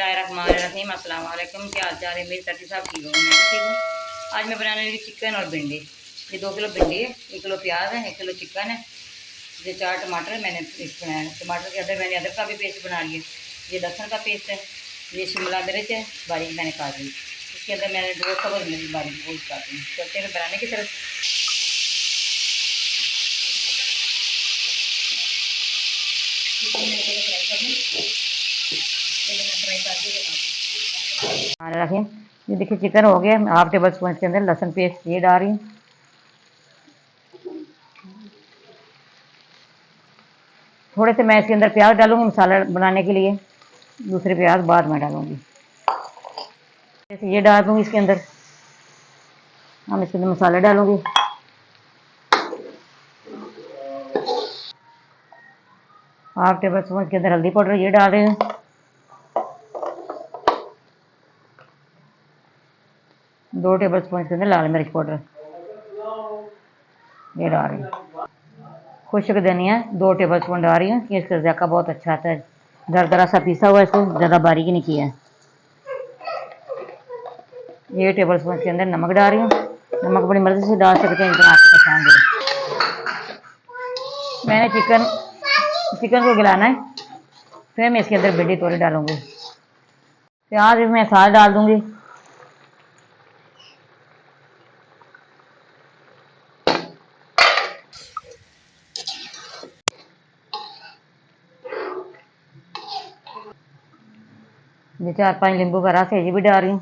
बिस्मिल्लाहिर्रहमानिर्रहीम। अस्सलाम वालेकुम। क्या हाल चाल है मेरी चाची साहब? ठीक हो? मैं ठीक हूँ। आज मैं बनाने लगी चिकन और भिंडी। ये 2 किलो भिंडी है, 1 किलो प्याज है, 1 किलो चिकन है, ये 4 टमाटर मैंने पेस्ट बनाया है। टमाटर के अंदर मैंने अदरक का भी पेस्ट बना लिया। ये लहसुन का पेस्ट है, ये शिमला मिर्च है बारीक मैंने काट ली। इसके अंदर मैंने 2 सब्ज़ मिर्च बारीक वो काटी हूँ। चलते हैं बनाने की तरफ। रखें। ये देखिए चिकन हो गया। हाफ टेबल स्पून के अंदर लहसुन पेस्ट ये डाल रही हूँ। थोड़े से मैं इसके अंदर प्याज डालूंगी मसाला बनाने के लिए, दूसरे प्याज बाद में डालूंगी। जैसे ये डाल दूंगी इसके अंदर, हम इसके अंदर मसाले डालूंगी। हाफ टेबल स्पून के अंदर हल्दी पाउडर ये डाल रही हूँ। 2 टेबल स्पून के अंदर लाल मिर्च पाउडर ये डाल रही हूँ। खुश्क धनिया 2 टेबल स्पून डाल रही हूँ कि इसका जायका बहुत अच्छा आता है। दरदरा सा पीसा हुआ, इसको ज़्यादा बारीक नहीं किया है। ये टेबल स्पून के अंदर नमक डाल रही हूँ। नमक बड़ी मर्जी से डाल सकते हैं जितना आपको पसंद है। मैंने चिकन को गलाना है, फिर मैं इसके अंदर भिंडी थोड़ी डालूंगी। प्याज इसमें साथ डाल दूंगी। ये 4-5 नींबू का रस है ये भी डाल रही हूँ।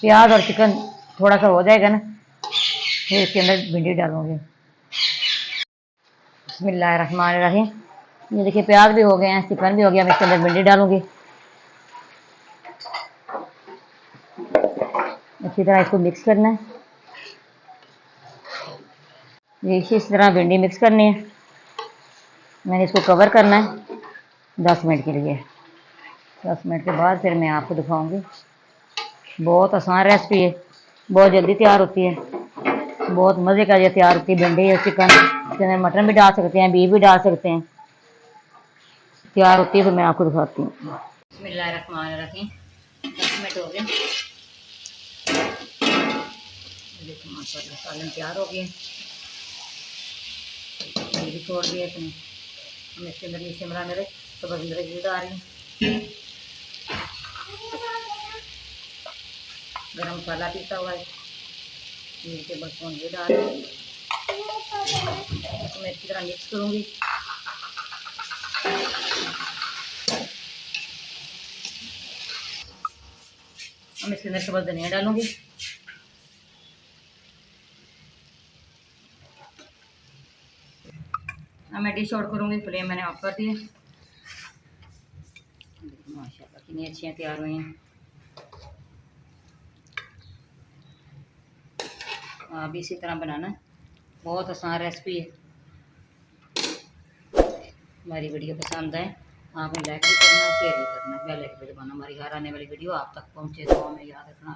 प्याज और चिकन थोड़ा सा हो जाएगा ना, फिर इसके अंदर भिंडी डालूंगी। बिस्मिल्लाहिर्रहमानिर्रहीम। ये देखिए प्याज भी हो गए हैं, चिकन भी हो गया। मैं इसके अंदर भिंडी डालूंगी। अच्छी तरह इसको मिक्स करना है। ये इस तरह भिंडी मिक्स करनी है। मैंने इसको कवर करना है 10 मिनट के लिए। 10 मिनट के बाद फिर मैं आपको दिखाऊंगी। बहुत आसान रेसिपी है, बहुत जल्दी तैयार होती है, बहुत मज़े का ये तैयार होती है। भिंडी और चिकन, इसके अंदर मटन भी डाल सकते हैं, बीफ भी डाल सकते हैं। तैयार होती है फिर मैं आपको दिखाती हूँ। बिस्मिल्लाहिर्रहमानिर्रहीम। 10 मिनट हो गए। देखो माशाल्लाह सालन तैयार हो गए। ये भी छोड़ दिया इसने। हम इसके अंदर ये शिमला मिर्च सब्ज़ मिर्च भी डाल रही हूँ। गरम मसाला पीसा हुआ है, 1 टेबल स्पून ये डाल रही हूँ। इसको मैं अच्छी तरह मिक्स करूँगी। हम इसके अंदर सब्ज़ धनिया डालूंगी। अब मैं डिश आउट करूँगी, फ्लेम मैंने ऑफ कर दी है। माशाल्लाह कितनी अच्छी तैयार हुई हैं। आप भी इसी तरह बनाना, बहुत आसान रेसिपी है। हमारी वीडियो पसंद आए आपने लाइक भी करना, शेयर भी करना, बेल आइकन भी दबाना। हमारी हर आने वाली वीडियो आप तक पहुँचे तो हमें याद रखना।